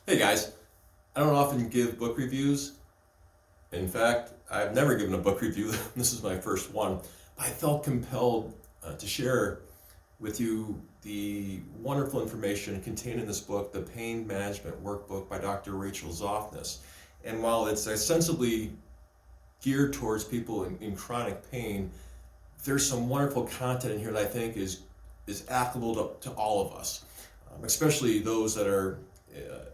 Hey guys, I don't often give book reviews. In fact, I've never given a book review. This is my first one. I felt compelled to share with you the wonderful information contained in this book, the Pain Management Workbook by Dr. Rachel Zoffness. And while it's ostensibly geared towards people in chronic pain, there's some wonderful content in here that I think is applicable to all of us, especially those that are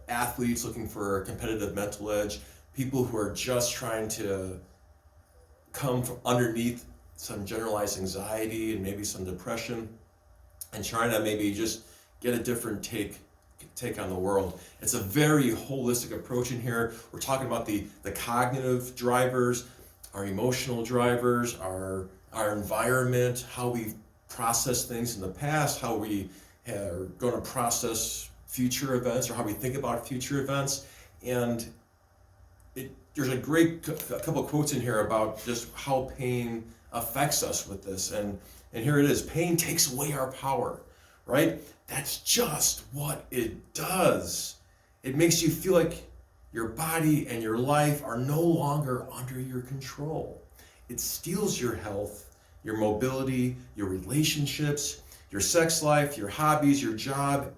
athletes looking for a competitive mental edge, people who are just trying to come from underneath some generalized anxiety and maybe some depression and trying to maybe just get a different take on the world. It's a very holistic approach in here. We're talking about the cognitive drivers, our emotional drivers, our environment, how we process things in the past, how we are going to process future events, or how we think about future events. And there's a great couple of quotes in here about just how pain affects us with this. And here it is: pain takes away our power, right? That's just what it does. It makes you feel like your body and your life are no longer under your control. It steals your health, your mobility, your relationships, your sex life, your hobbies, your job,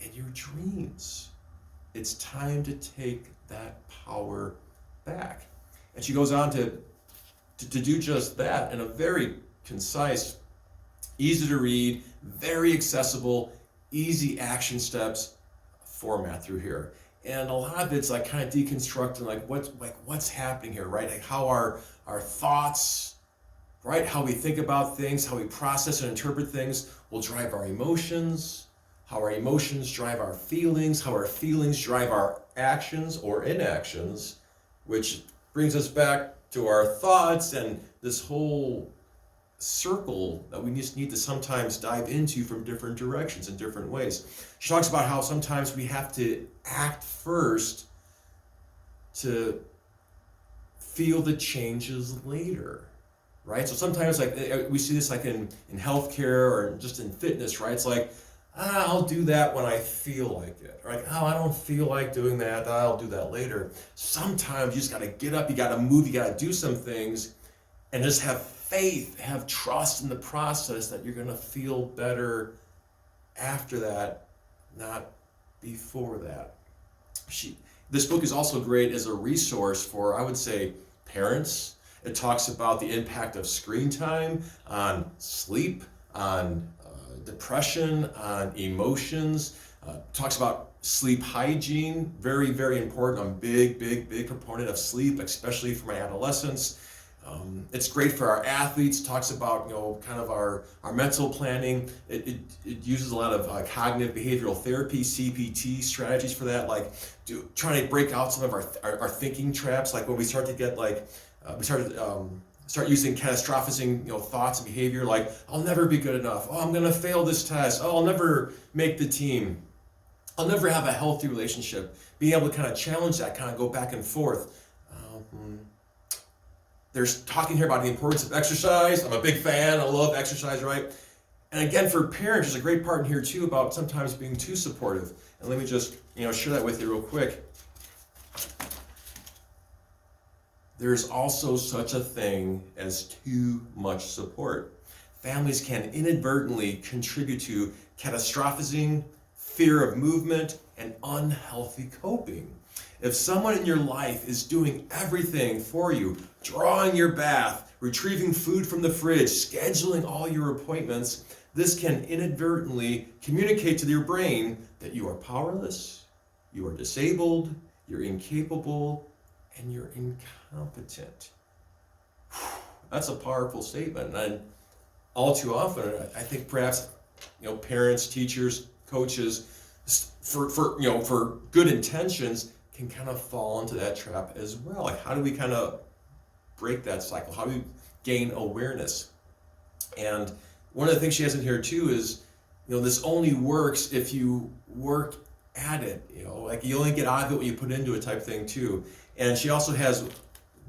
and your dreams. It's time to take that power back. And she goes on to do just that in a very concise, easy to read, very accessible, easy action steps format through here. And a lot of it's like kind of deconstructing what's happening here, right? Like how our thoughts, right? How we think about things, how we process and interpret things will drive our emotions, how our emotions drive our feelings, how our feelings drive our actions or inactions, which brings us back to our thoughts and this whole circle that we just need to sometimes dive into from different directions in different ways. She talks about how sometimes we have to act first to feel the changes later, right? So sometimes we see this like in healthcare or just in fitness, right? It's like, I'll do that when I feel like it, right? Oh, I don't feel like doing that. I'll do that later. Sometimes you just got to get up, you got to move, you got to do some things and just have faith, have trust in the process that you're going to feel better after that, not before that. This book is also great as a resource for, I would say, parents. It talks about the impact of screen time on sleep, on depression, on emotions, talks about sleep hygiene, very, very important. I'm big proponent of sleep, especially for my adolescents. It's great for our athletes, talks about, kind of our mental planning. It uses a lot of cognitive behavioral therapy, CBT strategies for that, trying to break out some of our thinking traps, like when we start to get start using catastrophizing, thoughts and behavior, like I'll never be good enough. Oh, I'm gonna fail this test. Oh, I'll never make the team. I'll never have a healthy relationship. Being able to kind of challenge that, kind of go back and forth. There's talking here about the importance of exercise. I'm a big fan. I love exercise, right? And again, for parents, there's a great part in here too about sometimes being too supportive. And let me just, share that with you real quick. There's also such a thing as too much support. Families can inadvertently contribute to catastrophizing, fear of movement, and unhealthy coping. If someone in your life is doing everything for you, drawing your bath, retrieving food from the fridge, scheduling all your appointments, this can inadvertently communicate to your brain that you are powerless, you are disabled, you're incapable, and you're incompetent. That's a powerful statement, and all too often, I think perhaps, parents, teachers, coaches, for good intentions, can kind of fall into that trap as well. Like, how do we kind of break that cycle? How do we gain awareness? And one of the things she has in here too is, this only works if you work at it. You only get out of it what you put into it type thing too. And she also has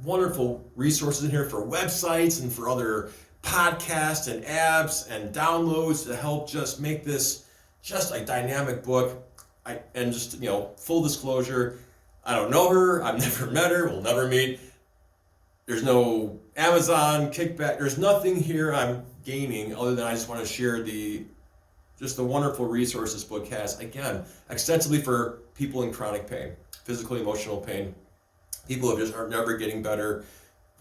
wonderful resources in here for websites and for other podcasts and apps and downloads to help just make this just a dynamic book. And just, full disclosure, I don't know her, I've never met her, we'll never meet. There's no Amazon kickback, there's nothing here I'm gaining other than I just want to share the wonderful resource this book has, again, extensively for people in chronic pain, physical, emotional pain, people who just are never getting better,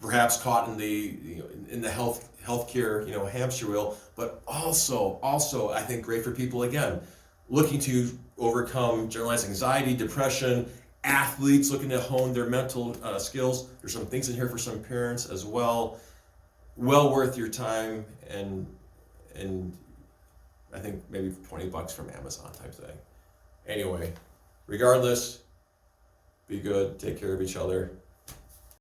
perhaps caught in the healthcare hamster wheel, but also I think great for people again looking to overcome generalized anxiety, depression, athletes looking to hone their mental skills. There's some things in here for some parents as well. Well worth your time, and I think maybe $20 from Amazon type thing. Anyway, regardless, be good, take care of each other.